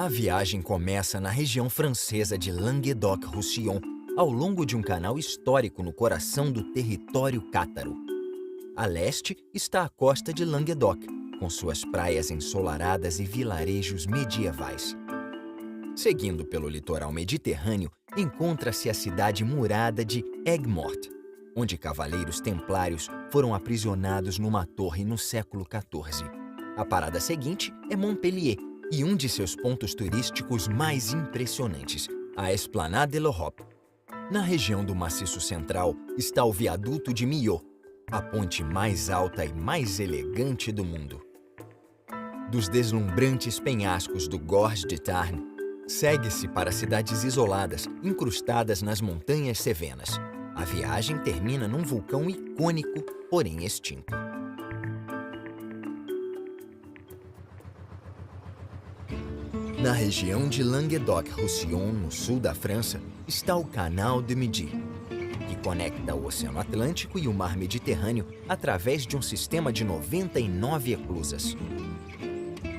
A viagem começa na região francesa de Languedoc-Roussillon, ao longo de um canal histórico no coração do território cátaro. A leste está a costa de Languedoc, com suas praias ensolaradas e vilarejos medievais. Seguindo pelo litoral mediterrâneo, encontra-se a cidade murada de Aigues-Mortes, onde cavaleiros templários foram aprisionados numa torre no século XIV. A parada seguinte é Montpellier e um de seus pontos turísticos mais impressionantes, a Esplanade de l'Europe. Na região do Maciço Central está o Viaduto de Millau, a ponte mais alta e mais elegante do mundo. Dos deslumbrantes penhascos do Gorge de Tarn, segue-se para cidades isoladas, incrustadas nas montanhas Cevenas. A viagem termina num vulcão icônico, porém extinto. Na região de Languedoc-Roussillon, no sul da França, está o Canal de Midi, que conecta o Oceano Atlântico e o Mar Mediterrâneo através de um sistema de 99 eclusas.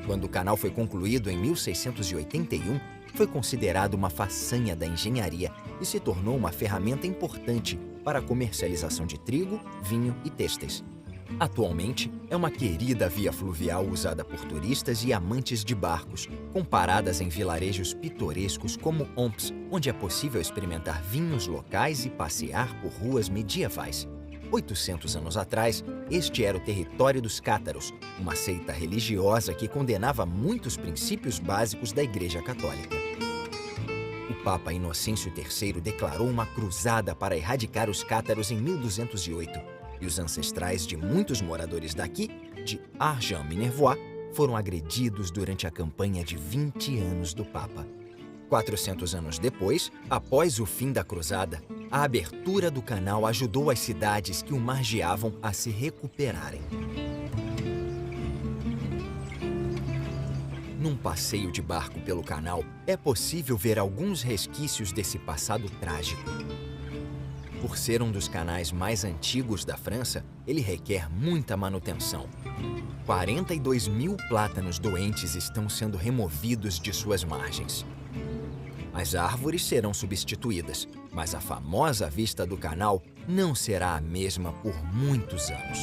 Quando o canal foi concluído em 1681, foi considerado uma façanha da engenharia e se tornou uma ferramenta importante para a comercialização de trigo, vinho e têxteis. Atualmente, é uma querida via fluvial usada por turistas e amantes de barcos, com paradas em vilarejos pitorescos como Ompes, onde é possível experimentar vinhos locais e passear por ruas medievais. 800 anos atrás, este era o território dos cátaros, uma seita religiosa que condenava muitos princípios básicos da Igreja Católica. O Papa Inocêncio III declarou uma cruzada para erradicar os cátaros em 1208, e os ancestrais de muitos moradores daqui, de Argens-Minervois, foram agredidos durante a campanha de 20 anos do Papa. 400 anos depois, após o fim da cruzada, a abertura do canal ajudou as cidades que o margeavam a se recuperarem. Num passeio de barco pelo canal, é possível ver alguns resquícios desse passado trágico. Por ser um dos canais mais antigos da França, ele requer muita manutenção. 42 mil plátanos doentes estão sendo removidos de suas margens. As árvores serão substituídas, mas a famosa vista do canal não será a mesma por muitos anos.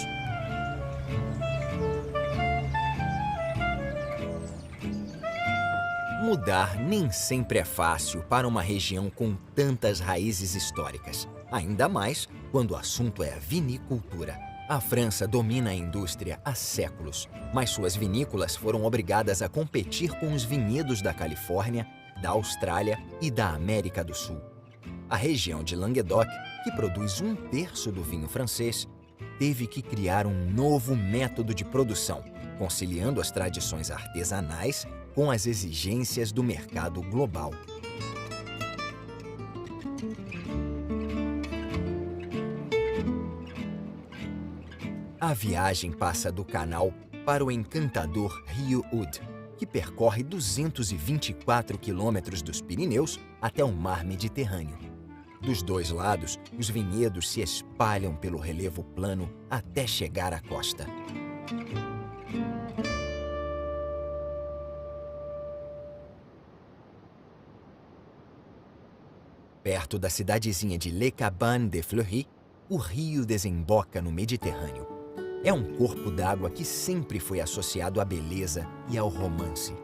Mudar nem sempre é fácil para uma região com tantas raízes históricas, ainda mais quando o assunto é a vinicultura. A França domina a indústria há séculos, mas suas vinícolas foram obrigadas a competir com os vinhedos da Califórnia, da Austrália e da América do Sul. A região de Languedoc, que produz 1/3 do vinho francês, teve que criar um novo método de produção, conciliando as tradições artesanais com as exigências do mercado global. A viagem passa do canal para o encantador Rio Aude, que percorre 224 quilômetros dos Pirineus até o Mar Mediterrâneo. Dos dois lados, os vinhedos se espalham pelo relevo plano até chegar à costa. Perto da cidadezinha de Les Cabanes de Fleury, o rio desemboca no Mediterrâneo. É um corpo d'água que sempre foi associado à beleza e ao romance.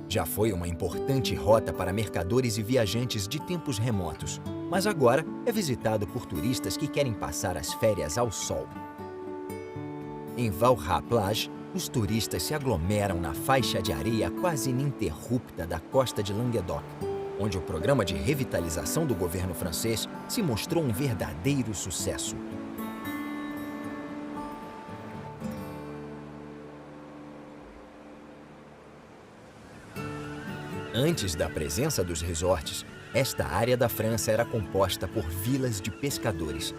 Já foi uma importante rota para mercadores e viajantes de tempos remotos, mas agora é visitado por turistas que querem passar as férias ao sol. Em Valrat-Plage, os turistas se aglomeram na faixa de areia quase ininterrupta da costa de Languedoc, onde o programa de revitalização do governo francês se mostrou um verdadeiro sucesso. Antes da presença dos resorts, esta área da França era composta por vilas de pescadores.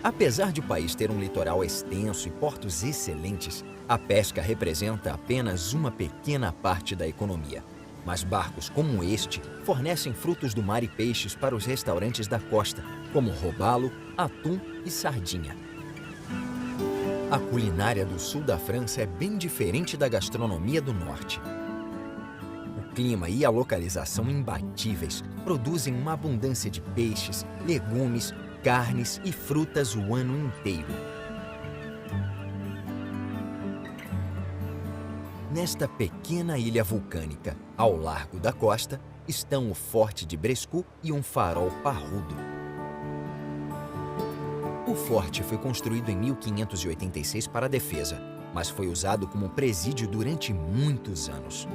Apesar de o país ter um litoral extenso e portos excelentes, a pesca representa apenas uma pequena parte da economia. Mas barcos como este fornecem frutos do mar e peixes para os restaurantes da costa, como robalo, atum e sardinha. A culinária do sul da França é bem diferente da gastronomia do norte. O clima e a localização imbatíveis produzem uma abundância de peixes, legumes, carnes e frutas o ano inteiro. Nesta pequena ilha vulcânica, ao largo da costa, estão o Forte de Brescu e um farol parrudo. O forte foi construído em 1586 para a defesa, mas foi usado como presídio durante muitos anos.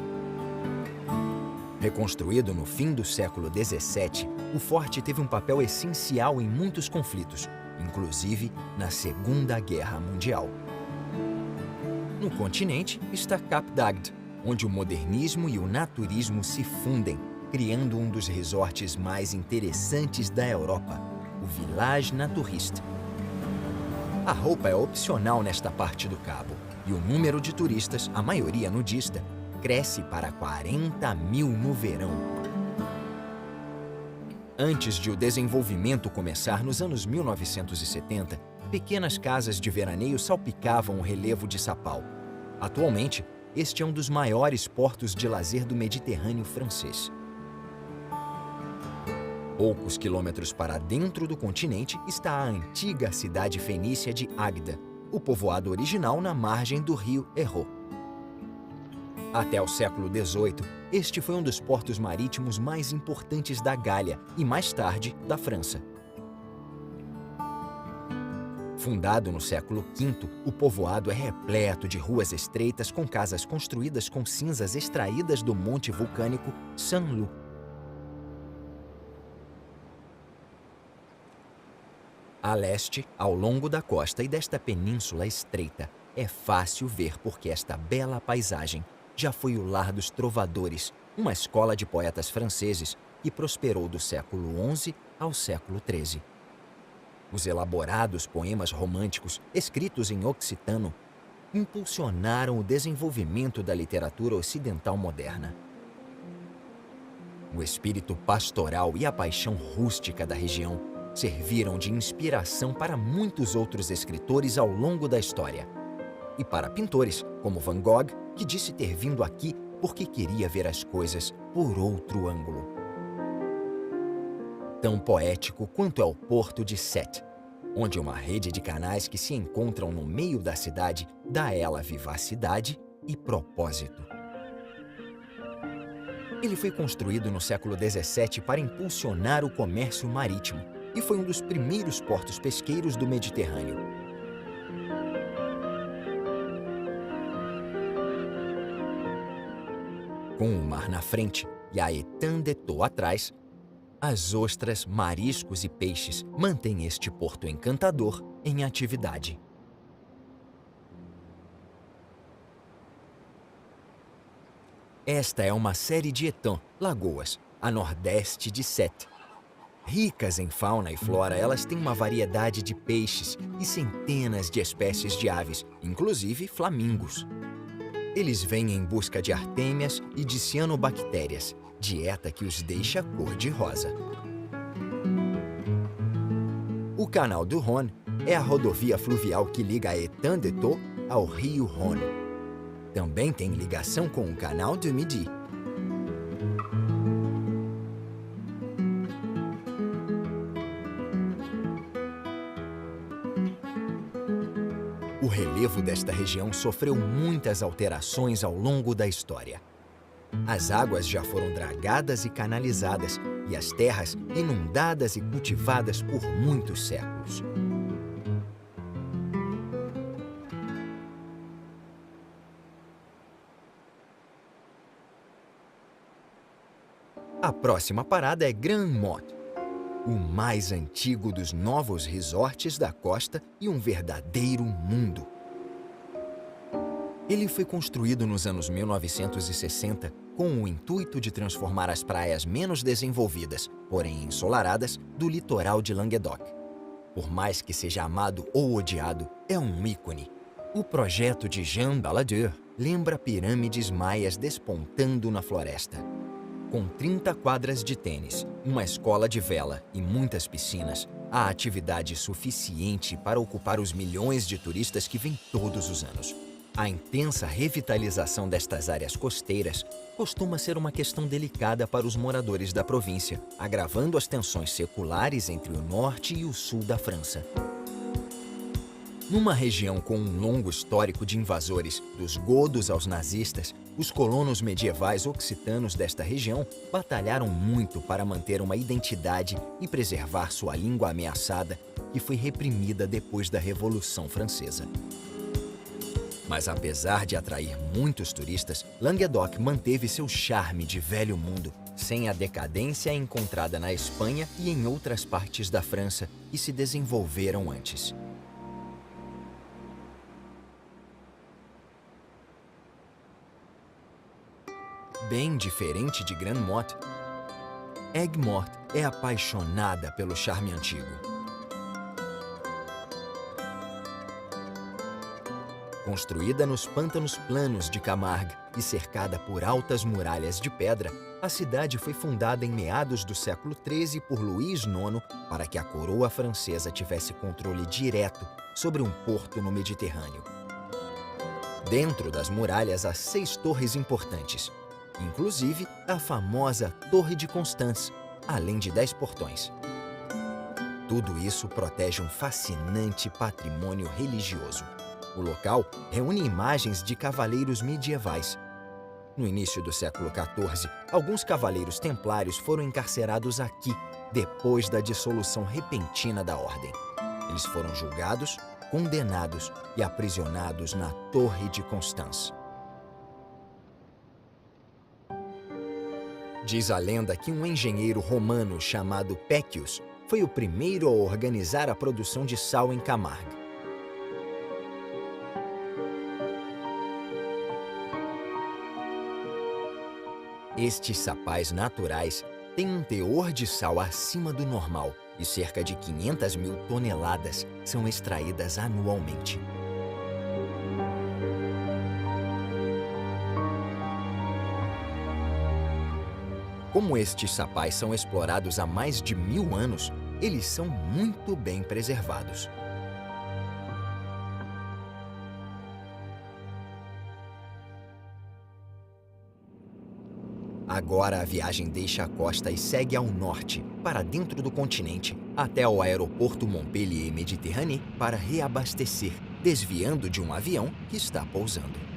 Reconstruído no fim do século XVII, o forte teve um papel essencial em muitos conflitos, inclusive na Segunda Guerra Mundial. No continente está Cap d'Agde, onde o modernismo e o naturismo se fundem, criando um dos resorts mais interessantes da Europa, o Village Naturiste. A roupa é opcional nesta parte do cabo, e o número de turistas, a maioria nudista, cresce para 40 mil no verão. Antes de o desenvolvimento começar nos anos 1970, pequenas casas de veraneio salpicavam o relevo de Sapal. Atualmente, este é um dos maiores portos de lazer do Mediterrâneo francês. Poucos quilômetros para dentro do continente está a antiga cidade fenícia de Águeda, o povoado original na margem do rio Hérault. Até o século XVIII, este foi um dos portos marítimos mais importantes da Gália e, mais tarde, da França. Fundado no século V, o povoado é repleto de ruas estreitas com casas construídas com cinzas extraídas do monte vulcânico Saint-Loup. A leste, ao longo da costa e desta península estreita, é fácil ver porque esta bela paisagem já foi o lar dos trovadores, uma escola de poetas franceses que prosperou do século XI ao século XIII. Os elaborados poemas românticos, escritos em occitano, impulsionaram o desenvolvimento da literatura ocidental moderna. O espírito pastoral e a paixão rústica da região serviram de inspiração para muitos outros escritores ao longo da história. E para pintores, como Van Gogh, que disse ter vindo aqui porque queria ver as coisas por outro ângulo. Tão poético quanto é o Porto de Sète, onde uma rede de canais que se encontram no meio da cidade dá a ela vivacidade e propósito. Ele foi construído no século XVII para impulsionar o comércio marítimo e foi um dos primeiros portos pesqueiros do Mediterrâneo. Com o mar na frente e a Étang de Thau atrás, as ostras, mariscos e peixes mantêm este porto encantador em atividade. Esta é uma série de étangs, lagoas, a nordeste de Sète. Ricas em fauna e flora, elas têm uma variedade de peixes e centenas de espécies de aves, inclusive flamingos. Eles vêm em busca de artêmias e de cianobactérias, dieta que os deixa cor-de-rosa. O Canal do Rhône é a rodovia fluvial que liga a Étang de Thau ao rio Rhône. Também tem ligação com o Canal du Midi. O relevo desta região sofreu muitas alterações ao longo da história. As águas já foram dragadas e canalizadas, e as terras inundadas e cultivadas por muitos séculos. A próxima parada é Grand Mont, o mais antigo dos novos resorts da costa e um verdadeiro mundo. Ele foi construído nos anos 1960 com o intuito de transformar as praias menos desenvolvidas, porém ensolaradas, do litoral de Languedoc. Por mais que seja amado ou odiado, é um ícone. O projeto de Jean Balladur lembra pirâmides maias despontando na floresta. Com 30 quadras de tênis, uma escola de vela e muitas piscinas, há atividade suficiente para ocupar os milhões de turistas que vêm todos os anos. A intensa revitalização destas áreas costeiras costuma ser uma questão delicada para os moradores da província, agravando as tensões seculares entre o norte e o sul da França. Numa região com um longo histórico de invasores, dos godos aos nazistas, os colonos medievais occitanos desta região batalharam muito para manter uma identidade e preservar sua língua ameaçada, que foi reprimida depois da Revolução Francesa. Mas apesar de atrair muitos turistas, Languedoc manteve seu charme de velho mundo, sem a decadência encontrada na Espanha e em outras partes da França que se desenvolveram antes. Bem diferente de Grande-Motte, Aigues-Mortes é apaixonada pelo charme antigo. Construída nos pântanos planos de Camargue e cercada por altas muralhas de pedra, a cidade foi fundada em meados do século XIII por Luís IX para que a coroa francesa tivesse controle direto sobre um porto no Mediterrâneo. Dentro das muralhas há 6 torres importantes, inclusive a famosa Torre de Constance, além de 10 portões. Tudo isso protege um fascinante patrimônio religioso. O local reúne imagens de cavaleiros medievais. No início do século XIV, alguns cavaleiros templários foram encarcerados aqui, depois da dissolução repentina da ordem. Eles foram julgados, condenados e aprisionados na Torre de Constance. Diz a lenda que um engenheiro romano chamado Péquius foi o primeiro a organizar a produção de sal em Camargue. Estes sapais naturais têm um teor de sal acima do normal e cerca de 500.000 toneladas são extraídas anualmente. Como estes sapais são explorados há mais de 1000 anos, eles são muito bem preservados. Agora a viagem deixa a costa e segue ao norte, para dentro do continente, até o aeroporto Montpellier-Méditerranée para reabastecer, desviando de um avião que está pousando.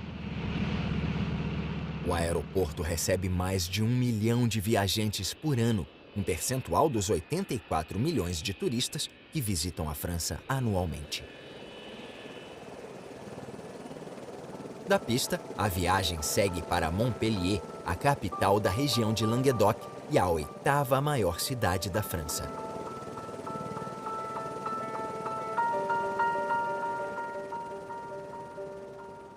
O aeroporto recebe mais de 1 milhão de viajantes por ano, um percentual dos 84 milhões de turistas que visitam a França anualmente. Da pista, a viagem segue para Montpellier, a capital da região de Languedoc e a 8ª maior cidade da França.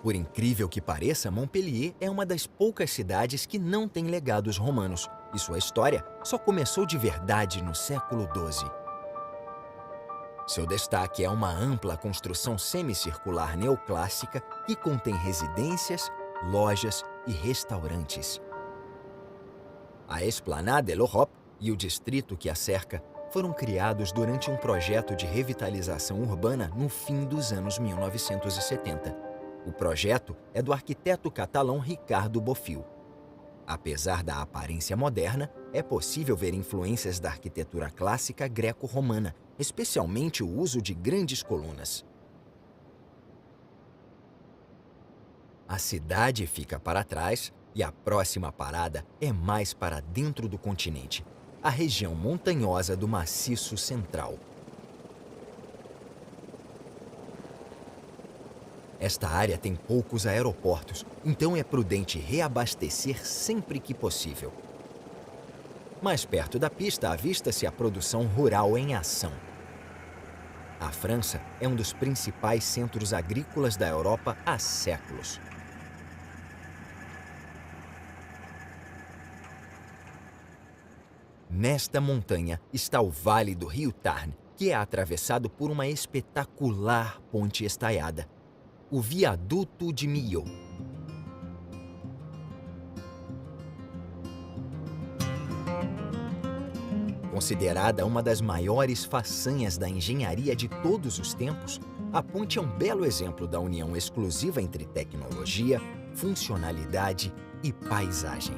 Por incrível que pareça, Montpellier é uma das poucas cidades que não tem legados romanos, e sua história só começou de verdade no século XII. Seu destaque é uma ampla construção semicircular neoclássica que contém residências, lojas e restaurantes. A Esplanade de l'Europe e o distrito que a cerca foram criados durante um projeto de revitalização urbana no fim dos anos 1970. O projeto é do arquiteto catalão Ricardo Bofill. Apesar da aparência moderna, é possível ver influências da arquitetura clássica greco-romana, especialmente o uso de grandes colunas. A cidade fica para trás e a próxima parada é mais para dentro do continente, a região montanhosa do Maciço Central. Esta área tem poucos aeroportos, então é prudente reabastecer sempre que possível. Mais perto da pista avista-se a produção rural em ação. A França é um dos principais centros agrícolas da Europa há séculos. Nesta montanha está o Vale do Rio Tarn, que é atravessado por uma espetacular ponte estaiada, o Viaduto de Millau. Considerada uma das maiores façanhas da engenharia de todos os tempos, a ponte é um belo exemplo da união exclusiva entre tecnologia, funcionalidade e paisagem.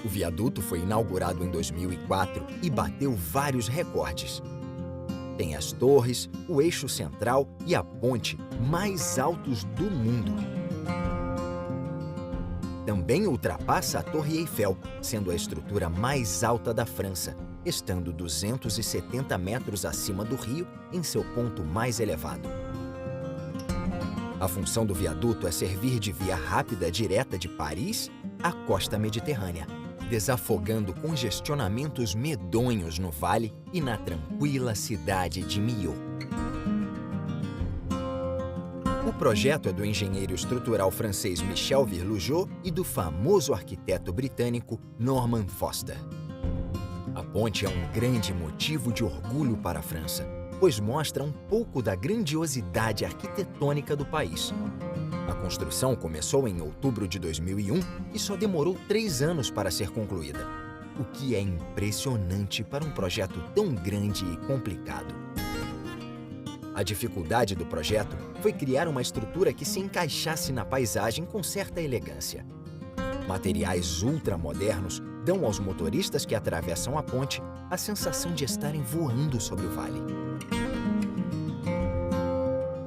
O viaduto foi inaugurado em 2004 e bateu vários recordes. Tem as torres, o eixo central e a ponte mais altos do mundo. Também ultrapassa a Torre Eiffel, sendo a estrutura mais alta da França, estando 270 metros acima do rio em seu ponto mais elevado. A função do viaduto é servir de via rápida direta de Paris à costa mediterrânea, desafogando congestionamentos medonhos no vale e na tranquila cidade de Millau. O projeto é do engenheiro estrutural francês Michel Virlugot e do famoso arquiteto britânico Norman Foster. A ponte é um grande motivo de orgulho para a França, pois mostra um pouco da grandiosidade arquitetônica do país. A construção começou em outubro de 2001 e só demorou 3 anos para ser concluída, o que é impressionante para um projeto tão grande e complicado. A dificuldade do projeto foi criar uma estrutura que se encaixasse na paisagem com certa elegância. Materiais ultramodernos dão aos motoristas que atravessam a ponte a sensação de estarem voando sobre o vale.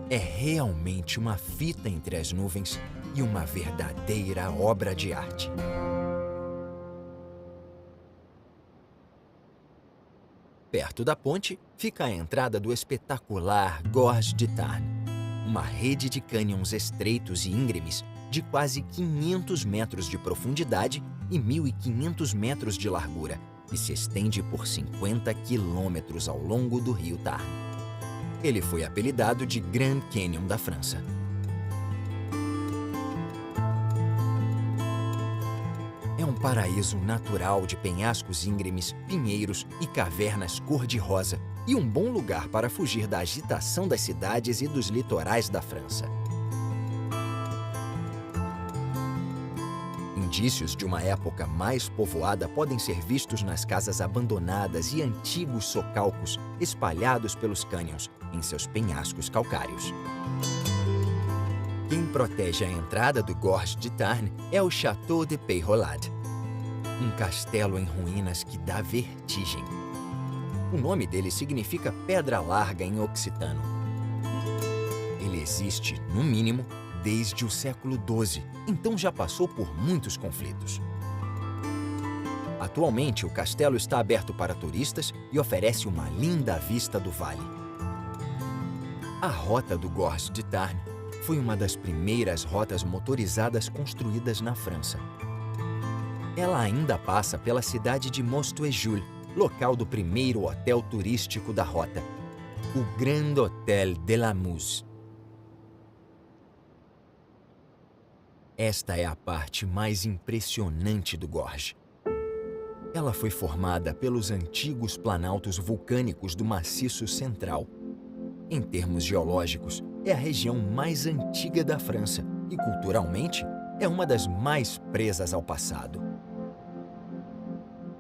É realmente uma fita entre as nuvens e uma verdadeira obra de arte. Perto da ponte fica a entrada do espetacular Gorge de Tarn, uma rede de cânions estreitos e íngremes de quase 500 metros de profundidade e 1.500 metros de largura e se estende por 50 quilômetros ao longo do rio Tarn. Ele foi apelidado de Grand Canyon da França. É um paraíso natural de penhascos íngremes, pinheiros e cavernas cor-de-rosa e um bom lugar para fugir da agitação das cidades e dos litorais da França. Indícios de uma época mais povoada podem ser vistos nas casas abandonadas e antigos socalcos espalhados pelos cânions em seus penhascos calcários. Quem protege a entrada do Gorge de Tarn é o Château de Peyrolade, um castelo em ruínas que dá vertigem. O nome dele significa pedra larga em occitano. Ele existe, no mínimo, desde o século XII, então já passou por muitos conflitos. Atualmente, o castelo está aberto para turistas e oferece uma linda vista do vale. A rota do Gorge de Tarn foi uma das primeiras rotas motorizadas construídas na França. Ela ainda passa pela cidade de Mostuejoul, local do primeiro hotel turístico da rota, o Grand Hôtel de la Muse. Esta é a parte mais impressionante do Gorge. Ela foi formada pelos antigos planaltos vulcânicos do Maciço Central. Em termos geológicos, é a região mais antiga da França e, culturalmente, é uma das mais presas ao passado.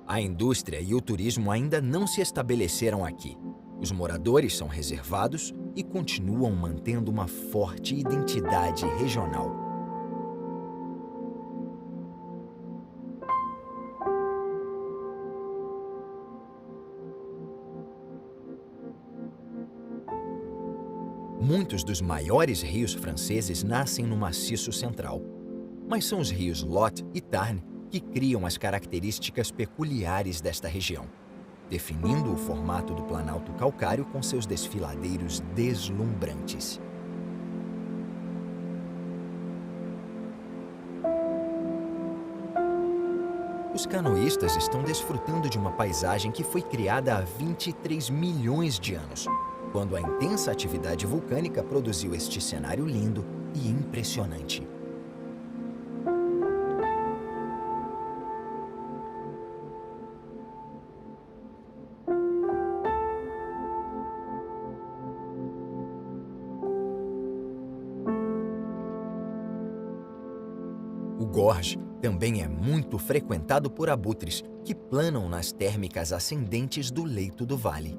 A indústria e o turismo ainda não se estabeleceram aqui. Os moradores são reservados e continuam mantendo uma forte identidade regional. Muitos dos maiores rios franceses nascem no Maciço Central, mas são os rios Lot e Tarn que criam as características peculiares desta região, definindo o formato do planalto calcário com seus desfiladeiros deslumbrantes. Os canoístas estão desfrutando de uma paisagem que foi criada há 23 milhões de anos, quando a intensa atividade vulcânica produziu este cenário lindo e impressionante. O Gorge Também é muito frequentado por abutres, que planam nas térmicas ascendentes do leito do vale.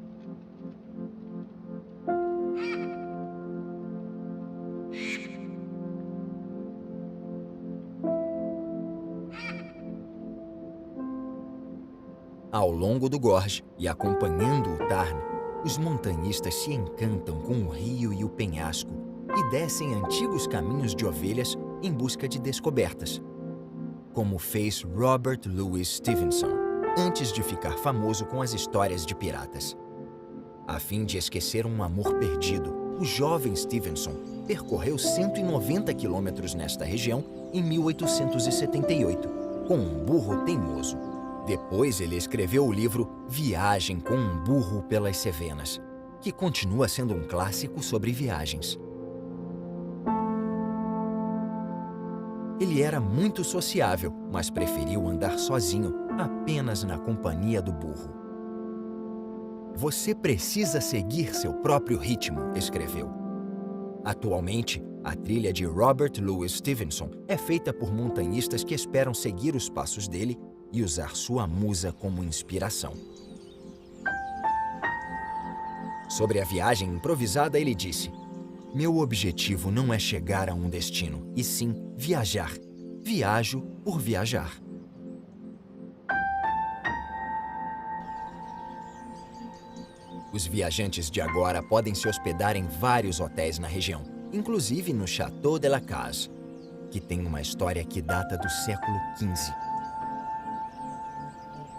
Ao longo do gorge e acompanhando o Tarn, os montanhistas se encantam com o rio e o penhasco e descem antigos caminhos de ovelhas em busca de descobertas, como fez Robert Louis Stevenson, antes de ficar famoso com as histórias de piratas. A fim de esquecer um amor perdido, o jovem Stevenson percorreu 190 quilômetros nesta região em 1878, com um burro teimoso. Depois ele escreveu o livro Viagem com um Burro pelas Cevenas, que continua sendo um clássico sobre viagens. Ele era muito sociável, mas preferiu andar sozinho, apenas na companhia do burro. Você precisa seguir seu próprio ritmo, escreveu. Atualmente, a trilha de Robert Louis Stevenson é feita por montanhistas que esperam seguir os passos dele e usar sua musa como inspiração. Sobre a viagem improvisada, ele disse: "Meu objetivo não é chegar a um destino, e sim viajar. Viajo por viajar." Os viajantes de agora podem se hospedar em vários hotéis na região, inclusive no Château de la Case, que tem uma história que data do século XV.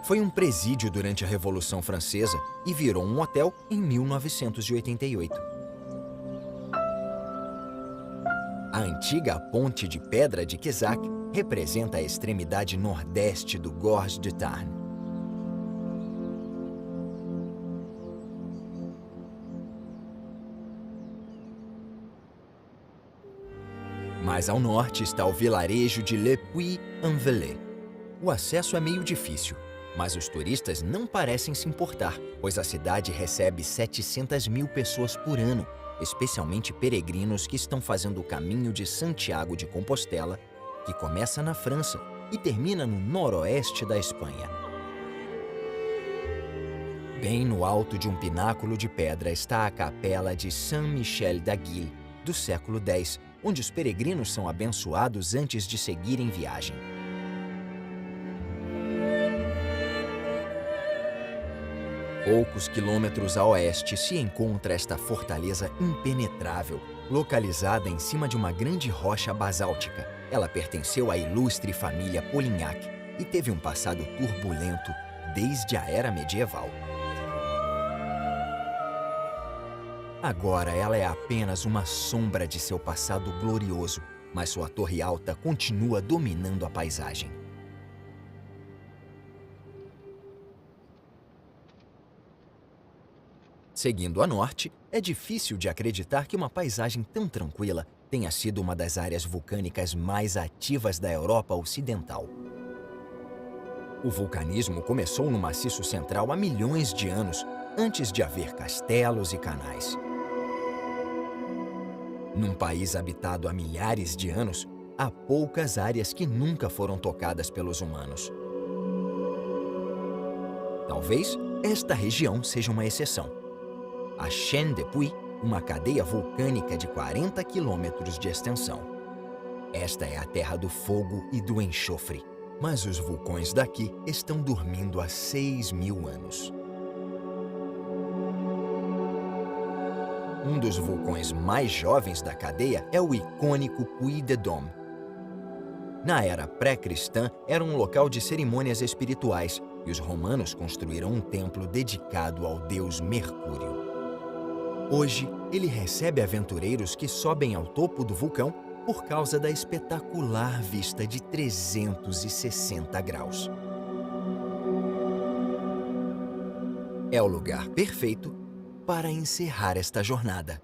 Foi um presídio durante a Revolução Francesa e virou um hotel em 1988. A antiga ponte de pedra de Quézac representa a extremidade nordeste do Gorge de Tarn. Mais ao norte está o vilarejo de Le Puy-en-Velay. O acesso é meio difícil, mas os turistas não parecem se importar, pois a cidade recebe 700 mil pessoas por ano, especialmente peregrinos que estão fazendo o caminho de Santiago de Compostela, que começa na França e termina no noroeste da Espanha. Bem no alto de um pináculo de pedra está a capela de Saint-Michel-d'Aguiles, do século X, onde os peregrinos são abençoados antes de seguirem viagem. Poucos quilômetros a oeste se encontra esta fortaleza impenetrável, localizada em cima de uma grande rocha basáltica. Ela pertenceu à ilustre família Polignac e teve um passado turbulento desde a era medieval. Agora ela é apenas uma sombra de seu passado glorioso, mas sua torre alta continua dominando a paisagem. Seguindo a norte, é difícil de acreditar que uma paisagem tão tranquila tenha sido uma das áreas vulcânicas mais ativas da Europa Ocidental. O vulcanismo começou no Maciço Central há milhões de anos, antes de haver castelos e canais. Num país habitado há milhares de anos, há poucas áreas que nunca foram tocadas pelos humanos. Talvez esta região seja uma exceção. A Chaîne de Puy, uma cadeia vulcânica de 40 quilômetros de extensão. Esta é a terra do fogo e do enxofre, mas os vulcões daqui estão dormindo há 6.000 anos. Um dos vulcões mais jovens da cadeia é o icônico Puy de Dôme. Na era pré-cristã, era um local de cerimônias espirituais e os romanos construíram um templo dedicado ao deus Mercúrio. Hoje, ele recebe aventureiros que sobem ao topo do vulcão por causa da espetacular vista de 360 graus. É o lugar perfeito para encerrar esta jornada.